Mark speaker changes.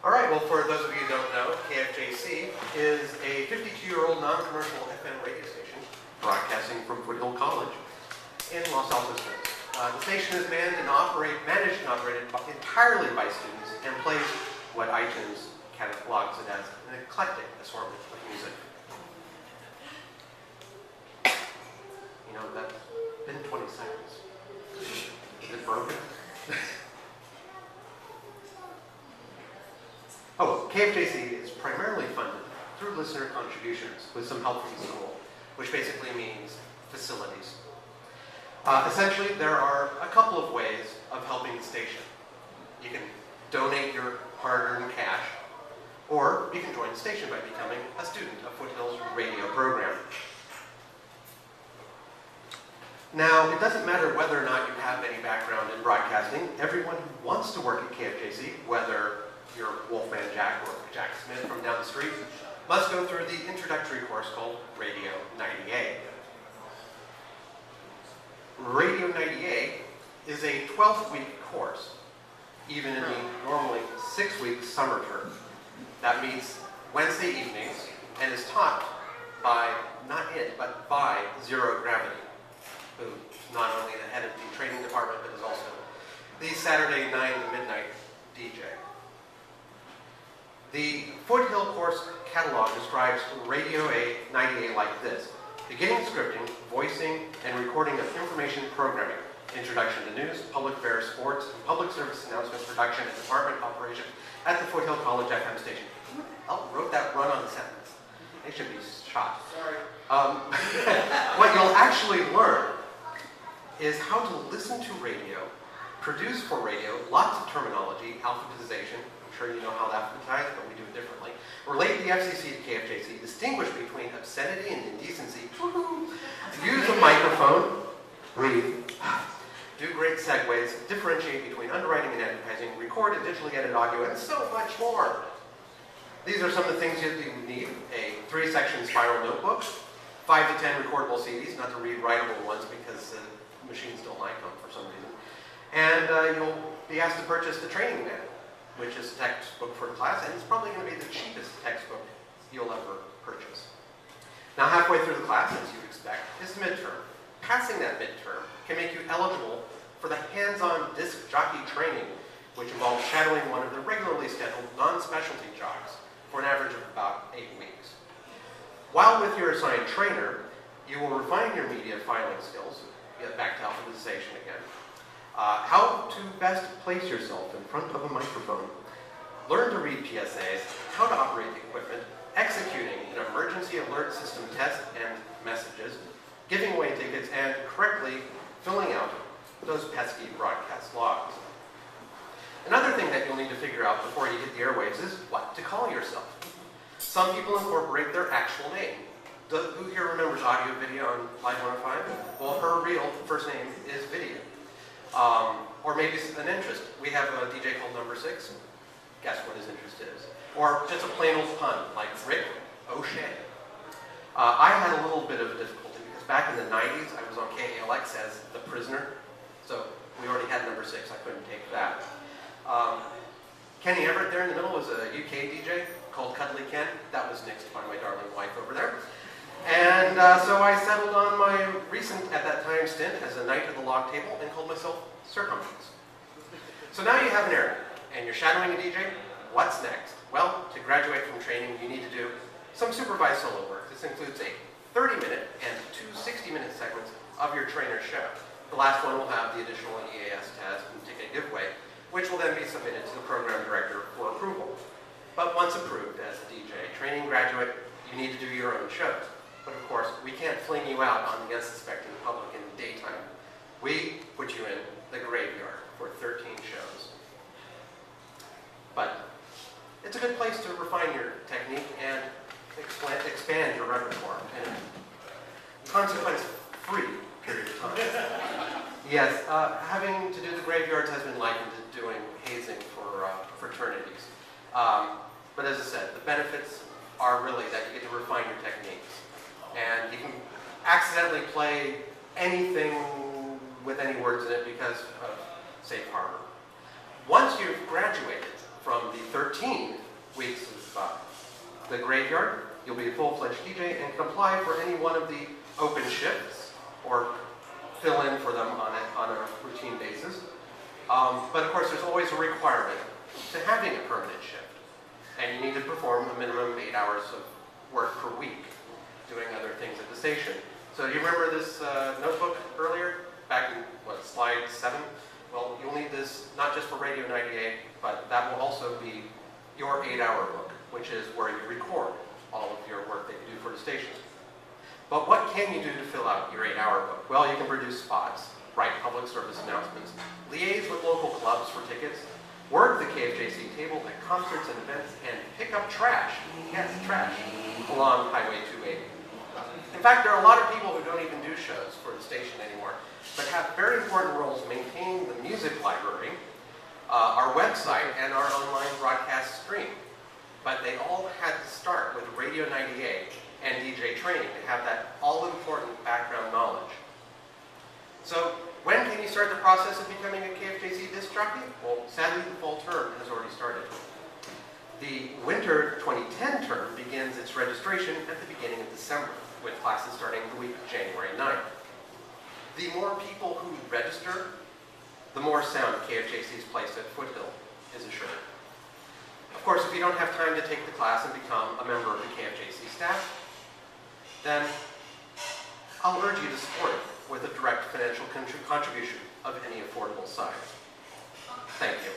Speaker 1: All right, well, for those of you who don't know, KFJC is a 52-year-old non-commercial FM radio station broadcasting from Foothill College in Los Altos. The station is managed and operated entirely by students and plays what iTunes catalogs it as an eclectic assortment of music. You know, that's been 20 seconds. Is it broken? Oh, KFJC is primarily funded through listener contributions with some help from the school, which basically means facilities. Essentially, there are a couple of ways of helping the station. You can donate your hard-earned cash, or you can join the station by becoming a student of Foothill's radio program. Now, it doesn't matter whether or not you have any background in broadcasting. Everyone who wants to work at KFJC, whether you're Wolfman Jack or Jack Smith from down the street, must go through the introductory course called Radio 90A. Radio 90A is a 12-week course, even in the normally 6-week summer term. That means Wednesday evenings, and is taught by, not it, but by Zero Gravity, who is not only the head of the training department, but is also the Saturday 9 to midnight DJ. The Foothill course catalog describes Radio 90A like this: beginning scripting, voicing, and recording of information programming, introduction to news, public affairs, sports, and public service announcements, production, and department operations at the Foothill College FM station. Who the hell wrote that run-on sentence? They should be shot. Sorry. What you'll actually learn is how to listen to radio, produce for radio, lots of terminology, alphabetization. I'm sure you know how to alphabetize, but we do it differently. Relate the FCC to KFJC, distinguish between obscenity and indecency, use a microphone, breathe, do great segues, differentiate between underwriting and advertising, record and digitally edit audio, and so much more. These are some of the things you need: a 3-section spiral notebook, 5 to 10 recordable CDs, not to read writable ones because machines don't like them for some reason. And you'll be asked to purchase the training manual, which is a textbook for the class, and it's probably going to be the cheapest textbook you'll ever purchase. Now, halfway through the class, as you'd expect, is the midterm. Passing that midterm can make you eligible for the hands-on disc jockey training, which involves shadowing one of the regularly scheduled non-specialty jocks for an average of about 8 weeks. While with your assigned trainer, you will refine your media filing skills, get back to alphabetization again, how to best place yourself in front of a microphone, learn to read PSAs, how to operate the equipment, executing an emergency alert system test and messages, giving away tickets, and correctly filling out those pesky broadcast logs. Another thing that you'll need to figure out before you hit the airwaves is what to call yourself. Some people incorporate their actual name. Who here remembers audio video on Live 105? Well, her real first name is Video. Or maybe an interest. We have a DJ called Number 6. Guess what his interest is. Or just a plain old pun, like Rick O'Shea. I had a little bit of difficulty because back in the 90s, I was on KALX as The Prisoner. So we already had Number 6. I couldn't take that. Kenny Everett there in the middle was a UK DJ called Cuddly Ken. That was nixed by my darling wife over there. And so I settled on my recent, at that time, stint as a knight of the log table and called myself Circumference. So now you have an area, and you're shadowing a DJ. What's next? Well, to graduate from training, you need to do some supervised solo work. This includes a 30-minute and 2 60-minute segments of your trainer's show. The last one will have the additional EAS test and ticket giveaway, which will then be submitted to the program director for approval. But once approved as a DJ training graduate, you need to do your own shows. But of course, we can't fling you out on the unsuspecting public in the daytime. We put you in the graveyard for 13 shows. But it's a good place to refine your technique and expand your repertoire in a consequence-free period of time. Yes, having to do the graveyards has been likened to doing hazing for fraternities. But as I said, the benefits are really that you get to refine your techniques. And you can accidentally play anything with any words in it because of safe harbor. Once you've graduated from the 13 weeks of the graveyard, you'll be a full-fledged DJ and can apply for any one of the open shifts or fill in for them on a routine basis. But of course, there's always a requirement to having a permanent shift. And you need to perform a minimum of 8 hours of work per week, doing other things at the station. So do you remember this notebook earlier, back in, what, slide 7? Well, you'll need this not just for Radio 98, but that will also be your 8-hour book, which is where you record all of your work that you do for the station. But what can you do to fill out your 8-hour book? Well, you can produce spots, write public service announcements, liaise with local clubs for tickets, work the KFJC table at concerts and events, and pick up trash, yes, trash, along Highway 280. In fact, there are a lot of people who don't even do shows for the station anymore, but have very important roles maintaining the music library, our website, and our online broadcast stream. But they all had to start with Radio 98 and DJ training to have that all-important background knowledge. So, when can you start the process of becoming a KFJC disc jockey? Well, sadly, the fall term has already started. The winter 2010 term begins its registration at the beginning of December, with classes starting the week of January 9th. The more people who register, the more sound KFJC's place at Foothill is assured. Of course, if you don't have time to take the class and become a member of the KFJC staff, then I'll urge you to support it with a direct financial contribution of any affordable size. Thank you.